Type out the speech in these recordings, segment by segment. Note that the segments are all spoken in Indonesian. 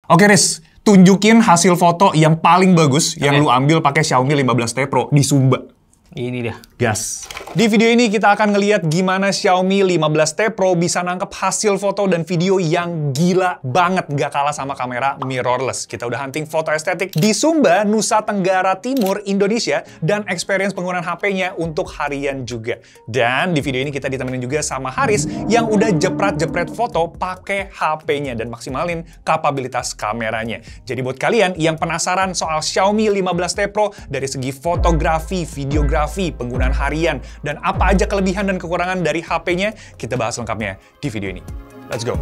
Oke, Riz, tunjukin hasil foto yang paling bagus yang lu ambil pakai Xiaomi 15T Pro di Sumba. Ini dia. Gas. Di video ini kita akan ngeliat gimana Xiaomi 15T Pro bisa nangkep hasil foto dan video yang gila banget. Nggak kalah sama kamera mirrorless. Kita udah hunting foto estetik di Sumba, Nusa Tenggara Timur, Indonesia. Dan experience penggunaan HP-nya untuk harian juga. Dan di video ini kita ditemenin juga sama Haris yang udah jepret-jepret foto pakai HP-nya dan maksimalin kapabilitas kameranya. Jadi buat kalian yang penasaran soal Xiaomi 15T Pro dari segi fotografi, videografi, penggunaan harian, dan apa aja kelebihan dan kekurangan dari HP-nya, kita bahas lengkapnya di video ini. Let's go!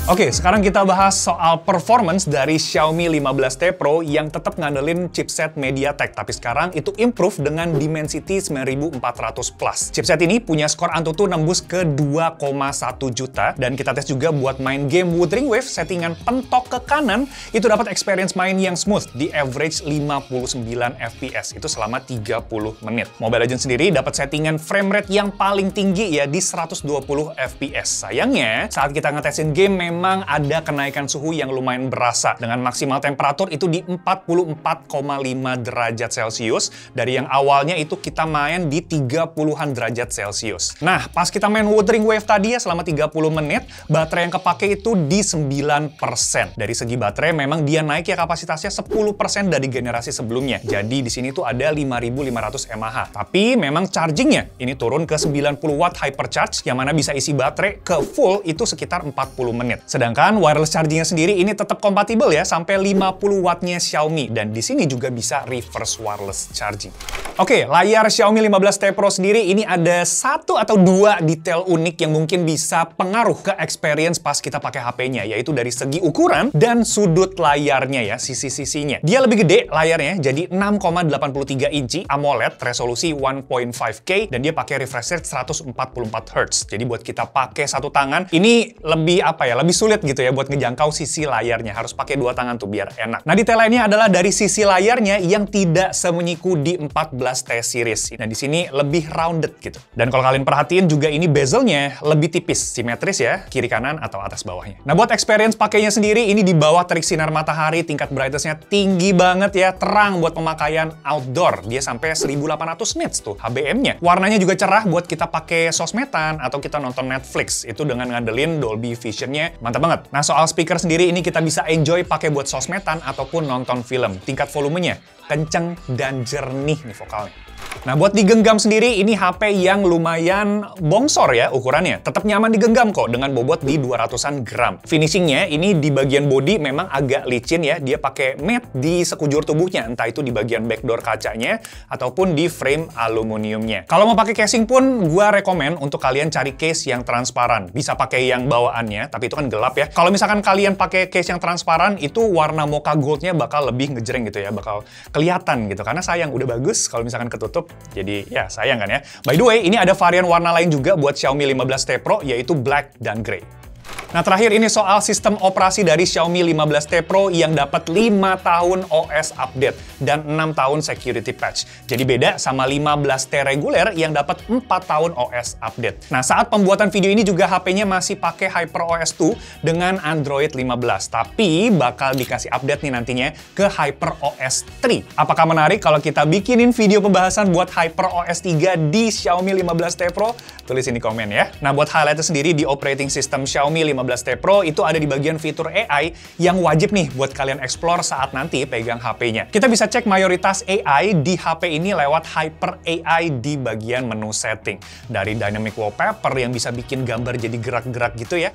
Oke, sekarang kita bahas soal performance dari Xiaomi 15T Pro yang tetap ngandelin chipset MediaTek, tapi sekarang itu improve dengan Dimensity 9400 Plus. Chipset ini punya skor Antutu nembus ke 2,1 juta, dan kita tes juga buat main game Wuthering Waves settingan pentok ke kanan, itu dapat experience main yang smooth di average 59 FPS, itu selama 30 menit. Mobile Legends sendiri dapat settingan frame rate yang paling tinggi ya di 120 FPS. Sayangnya, saat kita ngetesin game memang ada kenaikan suhu yang lumayan berasa dengan maksimal temperatur itu di 44,5 derajat Celcius dari yang awalnya itu kita main di 30-an derajat Celcius. Nah, pas kita main Wuthering Wave tadi ya selama 30 menit, baterai yang kepake itu di 9%. Dari segi baterai memang dia naik ya kapasitasnya 10% dari generasi sebelumnya. Jadi di sini tuh ada 5500 mAh. Tapi memang chargingnya ini turun ke 90 watt hypercharge yang mana bisa isi baterai ke full itu sekitar 40 menit. Sedangkan wireless chargingnya sendiri ini tetap kompatibel ya sampai 50 wattnya Xiaomi, dan di sini juga bisa reverse wireless charging. Oke, layar Xiaomi 15T Pro sendiri ini ada satu atau dua detail unik yang mungkin bisa pengaruh ke experience pas kita pakai HP-nya, yaitu dari segi ukuran dan sudut layarnya ya, sisi-sisinya. Dia lebih gede layarnya, jadi 6,83 inci AMOLED resolusi 1.5K, dan dia pakai refresh rate 144 Hz. Jadi buat kita pakai satu tangan, ini lebih apa ya, lebih sulit gitu ya buat ngejangkau sisi layarnya. Harus pakai dua tangan tuh biar enak. Nah, detail lainnya adalah dari sisi layarnya yang tidak semenyiku di 14T series. Nah, di sini lebih rounded gitu. Dan kalau kalian perhatiin juga ini bezelnya lebih tipis, simetris ya, kiri kanan atau atas bawahnya. Nah, buat experience pakainya sendiri ini di bawah terik sinar matahari, tingkat brightness-nya tinggi banget ya, terang buat pemakaian outdoor. Dia sampai 1800 nits tuh HBM-nya. Warnanya juga cerah buat kita pakai sosmedan atau kita nonton Netflix. Itu dengan ngandelin Dolby Vision-nya mantap banget. Nah, soal speaker sendiri ini kita bisa enjoy pakai buat sosmedan ataupun nonton film. Tingkat volumenya kenceng dan jernih nih vokalnya. Nah, buat digenggam sendiri, ini HP yang lumayan bongsor ya ukurannya. Tetap nyaman digenggam kok dengan bobot di 200-an gram. Finishingnya ini di bagian body memang agak licin ya. Dia pakai matte di sekujur tubuhnya, entah itu di bagian backdoor kacanya ataupun di frame aluminiumnya. Kalau mau pakai casing pun, gua rekomen untuk kalian cari case yang transparan. Bisa pakai yang bawaannya, tapi itu kan gelap ya. Kalau misalkan kalian pakai case yang transparan, itu warna mocha goldnya bakal lebih ngejreng gitu ya, bakal kelihatan gitu. Karena sayang, udah bagus kalau misalkan ketutup. Jadi ya sayang kan ya. By the way, ini ada varian warna lain juga buat Xiaomi 15T Pro, yaitu black dan grey. Nah, terakhir ini soal sistem operasi dari Xiaomi 15T Pro yang dapat 5 tahun OS update dan 6 tahun security patch. Jadi beda sama 15T reguler yang dapat 4 tahun OS update. Nah, saat pembuatan video ini juga HP-nya masih pakai HyperOS 2 dengan Android 15, tapi bakal dikasih update nih nantinya ke HyperOS 3. Apakah menarik kalau kita bikinin video pembahasan buat HyperOS 3 di Xiaomi 15T Pro? Tulis di komen ya. Nah, buat highlightnya sendiri di operating system Xiaomi 15T Pro itu ada di bagian fitur AI yang wajib nih buat kalian explore saat nanti pegang HP-nya. Kita bisa cek mayoritas AI di HP ini lewat Hyper AI di bagian menu setting. Dari dynamic wallpaper yang bisa bikin gambar jadi gerak-gerak gitu ya.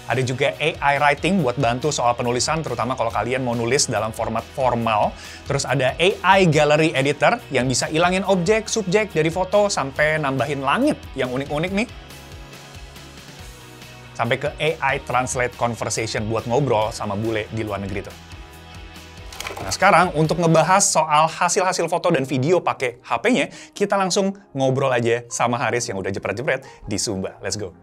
Ada juga AI Writing buat bantu soal penulisan, terutama kalau kalian mau nulis dalam format formal. Terus ada AI Gallery Editor yang bisa ilangin objek, subjek dari foto sampai nambahin langit yang unik-unik nih. Sampai ke AI Translate Conversation buat ngobrol sama bule di luar negeri tuh. Nah, sekarang untuk ngebahas soal hasil-hasil foto dan video pakai HP-nya, kita langsung ngobrol aja sama Haris yang udah jepret-jepret di Sumba. Let's go!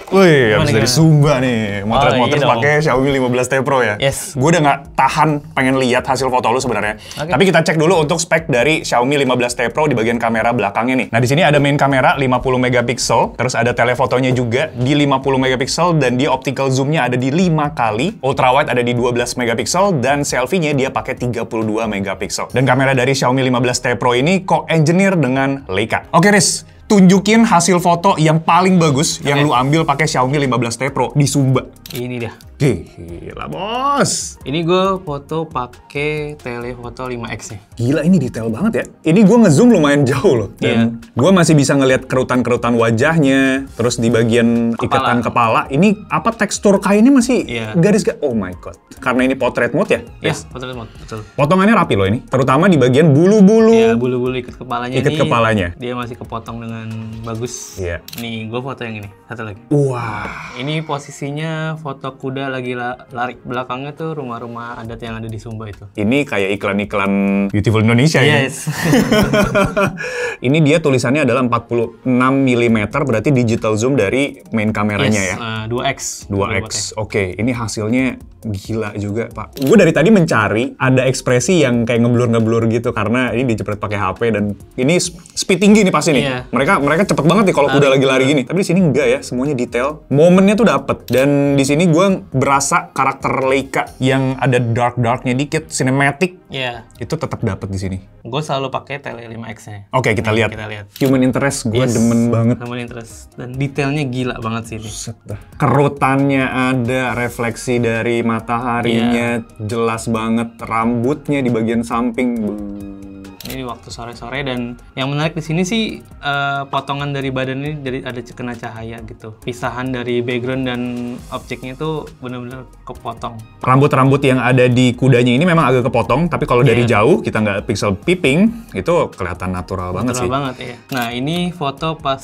Wih, habis dari Sumba nih, motret-motret iya pakai Xiaomi 15T Pro ya. Yes. Gue udah nggak tahan pengen lihat hasil foto lu sebenarnya. Okay. Tapi kita cek dulu untuk spek dari Xiaomi 15T Pro di bagian kamera belakangnya nih. Nah, di sini ada main kamera 50 megapiksel, terus ada telefotonya juga di 50 megapiksel dan dia optical zoom-nya ada di 5 kali, ultra wide ada di 12 megapiksel dan selfie-nya dia pakai 32 megapiksel. Dan kamera dari Xiaomi 15T Pro ini co-engineer dengan Leica. Oke, Riz. Tunjukin hasil foto yang paling bagus yang lu ambil pakai Xiaomi 15T Pro di Sumba. Ini dia. Gila, bos. Ini gue foto pakai telefoto 5X nih. Gila, ini detail banget ya. Ini gue ngezoom lumayan jauh loh. Dan gue masih bisa ngeliat kerutan-kerutan wajahnya. Terus di bagian ikatan kepala. Ini apa, tekstur kainnya masih garis-garis. Oh my god. Karena ini portrait mode ya? Iya, portrait mode, betul. Potongannya rapi loh ini. Terutama di bagian bulu-bulu. Iya, bulu-bulu ikat kepalanya Ikat kepalanya. Dia masih kepotong dengan bagus. Iya. Nih, gue foto yang ini. Satu lagi. Wah. Ini posisinya foto kuda lagi lari. Belakangnya tuh rumah-rumah adat yang ada di Sumba itu. Ini kayak iklan-iklan Beautiful Indonesia ya? Yes. Ini dia tulisannya adalah 46 mm, berarti digital zoom dari main kameranya ya? 2X. 2X. Oke, ini hasilnya gila juga, Pak. Gue dari tadi mencari ada ekspresi yang kayak ngeblur-ngeblur gitu karena ini dijepret pakai HP dan ini speed tinggi nih pasti nih. Iya. Mereka cepet banget nih kalau udah lagi lari gini. Tapi di sini enggak ya, semuanya detail. Momennya tuh dapet. Dan di sini gue berasa karakter Leica yang ada dark-darknya dikit, cinematic. Iya. Itu tetap dapet di sini. Gue selalu pakai tele 5X-nya. Oke, kita lihat. Kita lihat. Human interest gue demen banget. Human interest. Dan detailnya gila banget sih ini. Kerutannya ada, refleksi dari mataharinya jelas banget, rambutnya di bagian samping. Ini waktu sore-sore dan yang menarik di sini sih potongan dari badan ini dari ada kena cahaya gitu. Pisahan dari background dan objeknya itu benar-benar kepotong. Rambut-rambut yang ada di kudanya ini memang agak kepotong, tapi kalau dari jauh kita nggak pixel peeping itu kelihatan natural banget sih. Natural banget ya. Nah, ini foto pas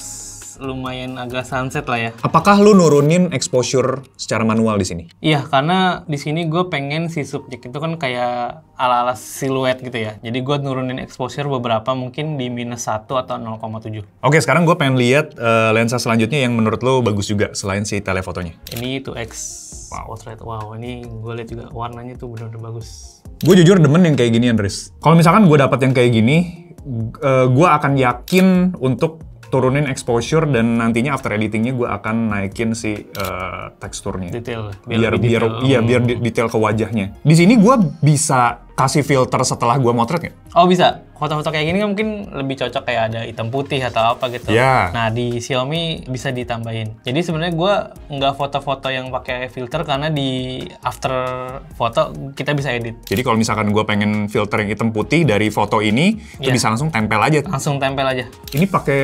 lumayan agak sunset lah ya. Apakah lu nurunin exposure secara manual di sini? Iya, karena di sini gue pengen si subjek itu kan kayak ala-ala siluet gitu ya. Jadi gue nurunin exposure beberapa mungkin di -1 atau 0,7. Oke, sekarang gue pengen lihat lensa selanjutnya yang menurut lo bagus juga selain si telefotonya. Ini 2X. Portrait. Wow, ini gue lihat juga warnanya tuh benar-benar bagus. Gue jujur demen yang kayak gini, Andres. Kalau misalkan gue dapat yang kayak gini, gue akan yakin untuk turunin exposure dan nantinya after editingnya gue akan naikin si teksturnya. Detail. Biar detail ke wajahnya. Di sini gue bisa kasih filter setelah gue motret nggak? Oh bisa. Foto-foto kayak gini kan mungkin lebih cocok kayak ada hitam putih atau apa gitu. Yeah. Nah di Xiaomi bisa ditambahin. Jadi sebenarnya gue nggak foto-foto yang pakai filter karena di after foto kita bisa edit. Jadi kalau misalkan gue pengen filter yang hitam putih dari foto ini, itu bisa langsung tempel aja. Langsung tempel aja. Ini pakai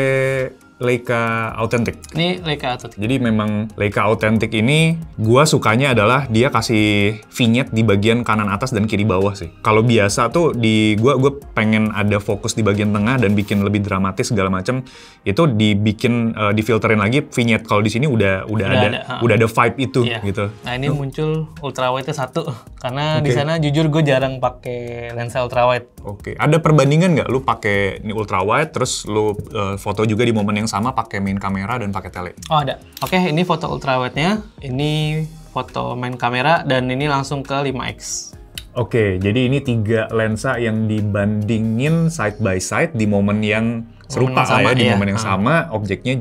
Leica Authentic. Ini Leica Authentic. Jadi memang Leica Authentic ini gua sukanya adalah dia kasih vignette di bagian kanan atas dan kiri bawah sih. Kalau biasa tuh di gua pengen ada fokus di bagian tengah dan bikin lebih dramatis segala macam, itu dibikin difilterin lagi vignette. Kalau di sini udah ada vibe itu gitu. Nah, ini muncul ultrawide-nya 1 karena di sana jujur gue jarang pakai lensa ultrawide. Oke. Ada perbandingan nggak lu pakai ini ultrawide terus lu foto juga di momen yang sama pakai main kamera dan pakai tele? Oh ada. Oke, ini foto ultrawide-nya, ini foto main kamera, dan ini langsung ke 5X. Oke, jadi ini 3 lensa yang dibandingin side by side di momen yang serupa lah ya, di momen yang sama, subjeknya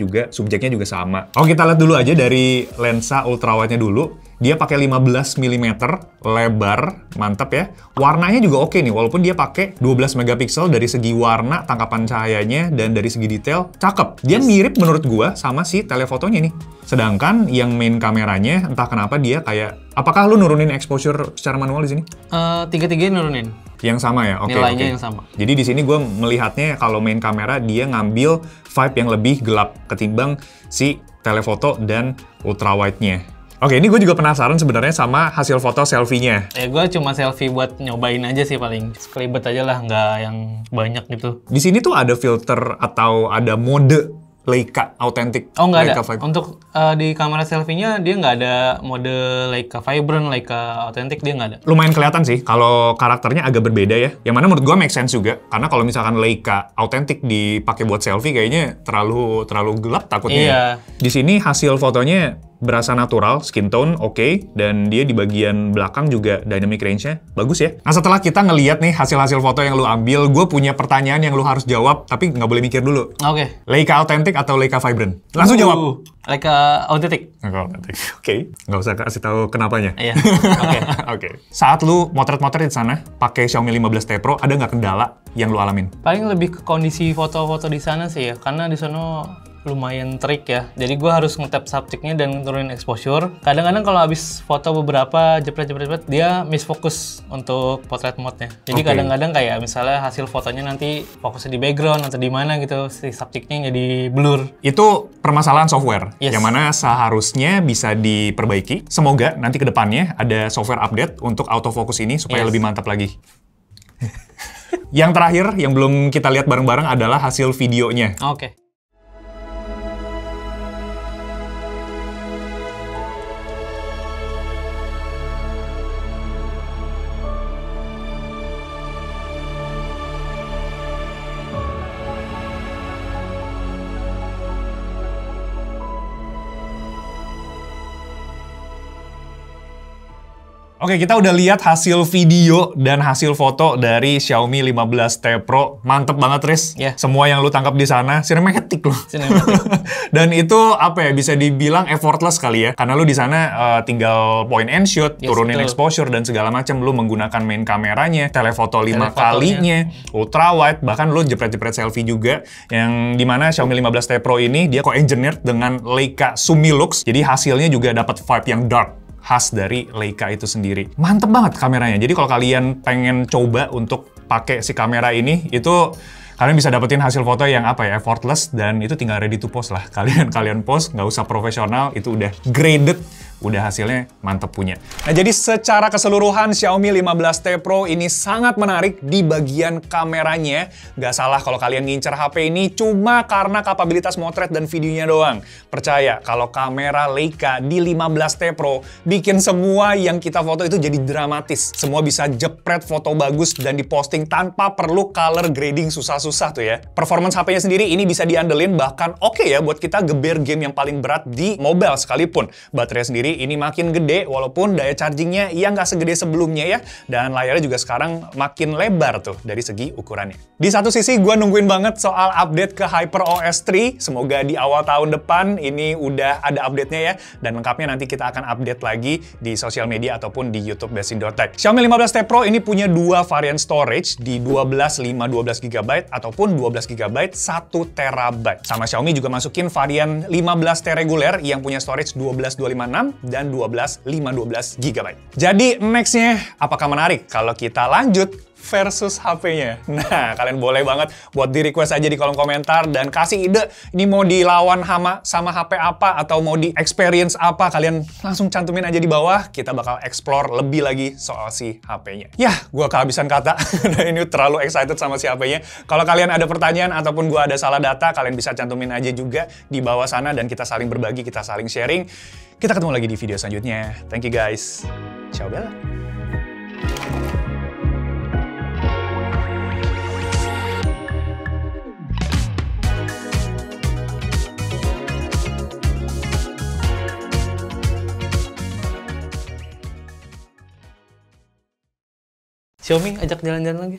juga sama. Oke, kita lihat dulu aja dari lensa ultrawide-nya dulu. Dia pakai 15 mm, lebar, mantap ya. Warnanya juga oke nih, walaupun dia pakai 12 megapiksel dari segi warna, tangkapan cahayanya, dan dari segi detail, cakep. Dia mirip menurut gua sama si telefotonya nih. Sedangkan yang main kameranya, entah kenapa dia kayak... Apakah lu nurunin exposure secara manual di sini? Tiga-tiganya nurunin. Yang sama ya? Oke. Nilainya yang sama. Jadi di sini gue melihatnya kalau main kamera dia ngambil vibe yang lebih gelap ketimbang si telefoto dan ultrawide-nya. Oke, ini gue juga penasaran sebenarnya sama hasil foto selfie-nya. Gue cuma selfie buat nyobain aja sih paling. Sekelibet aja lah, nggak yang banyak gitu. Di sini tuh ada filter atau ada mode Leica Authentic? Oh, nggak ada. Untuk di kamera selfie-nya dia nggak ada mode Leica Vibrant, Leica Authentic, dia nggak ada. Lumayan kelihatan sih kalau karakternya agak berbeda ya. Yang mana menurut gue make sense juga. Karena kalau misalkan Leica Authentic dipakai buat selfie kayaknya terlalu gelap takutnya. Iya. Di sini hasil fotonya berasa natural, skin tone oke, dan dia di bagian belakang juga dynamic range-nya bagus ya. Nah setelah kita ngeliat nih hasil-hasil foto yang lu ambil, gue punya pertanyaan yang lu harus jawab, tapi nggak boleh mikir dulu. Oke. Leica Authentic atau Leica Vibrant? Langsung jawab. Leica Authentic. Oke. Nggak usah kasih tahu kenapanya. Iya. Oke. Saat lu motret-motret di sana, pakai Xiaomi 15T Pro, ada nggak kendala yang lu alamin? Paling lebih ke kondisi foto-foto di sana sih ya, karena di sana lumayan terik ya. Jadi gue harus nge-tap subjeknya dan turunin exposure. Kadang-kadang kalau habis foto beberapa jepret dia misfokus untuk portrait mode-nya. Jadi kadang-kadang kayak misalnya hasil fotonya nanti fokusnya di background atau di mana gitu, si subjeknya jadi blur. Itu permasalahan software, Yes. yang mana seharusnya bisa diperbaiki. Semoga nanti ke depannya ada software update untuk autofocus ini supaya lebih mantap lagi. Yang terakhir, yang belum kita lihat bareng-bareng adalah hasil videonya. Oke. Oke, kita udah lihat hasil video dan hasil foto dari Xiaomi 15T Pro. Mantep banget, Riz. Yeah. Semua yang lu tangkap di sana, cinematic loh. Cinematic. Dan itu apa ya, bisa dibilang effortless kali ya. Karena lu di sana tinggal point and shoot, turunin exposure dan segala macam. Lu menggunakan main kameranya, telefoto 5 kalinya, ultra wide, bahkan lu jepret-jepret selfie juga. Yang dimana Xiaomi 15T Pro ini dia co-engineered dengan Leica Sumilux. Jadi hasilnya juga dapat vibe yang dark, khas dari Leica itu sendiri. Mantep banget kameranya. Jadi kalau kalian pengen coba untuk pakai si kamera ini, itu kalian bisa dapetin hasil foto yang apa ya, effortless, dan itu tinggal ready to post lah. Kalian post, nggak usah profesional, itu udah graded, udah hasilnya mantep punya. Nah jadi secara keseluruhan Xiaomi 15T Pro ini sangat menarik di bagian kameranya. Nggak salah kalau kalian ngincer HP ini cuma karena kapabilitas motret dan videonya doang. Percaya, kalau kamera Leica di 15T Pro bikin semua yang kita foto itu jadi dramatis. Semua bisa jepret foto bagus dan diposting tanpa perlu color grading susah-susah tuh ya. Performance HP-nya sendiri ini bisa diandelin, bahkan oke ya buat kita geber game yang paling berat di mobile sekalipun. Baterai sendiri ini makin gede, walaupun daya chargingnya ya nggak segede sebelumnya ya, dan layarnya juga sekarang makin lebar tuh dari segi ukurannya. Di satu sisi gue nungguin banget soal update ke HyperOS 3, semoga di awal tahun depan ini udah ada update-nya ya, dan lengkapnya nanti kita akan update lagi di sosial media ataupun di YouTube Best-in-Tech. Xiaomi 15T Pro ini punya dua varian storage di 12/5/12GB ataupun 12GB 1TB. Sama Xiaomi juga masukin varian 15T reguler yang punya storage 12/256 dan 12/512GB. Jadi nextnya apakah menarik kalau kita lanjut versus HP-nya? Nah, kalian boleh banget buat di request aja di kolom komentar dan kasih ide ini mau dilawan sama HP apa atau mau di experience apa, kalian langsung cantumin aja di bawah, kita bakal explore lebih lagi soal si HP-nya. Yah, gua kehabisan kata, ini terlalu excited sama si HP-nya. Kalau kalian ada pertanyaan ataupun gua ada salah data, kalian bisa cantumin aja juga di bawah sana dan kita saling berbagi, kita saling sharing. Kita ketemu lagi di video selanjutnya. Thank you guys. Ciao Bella. Xiaomi ajak jalan-jalan lagi.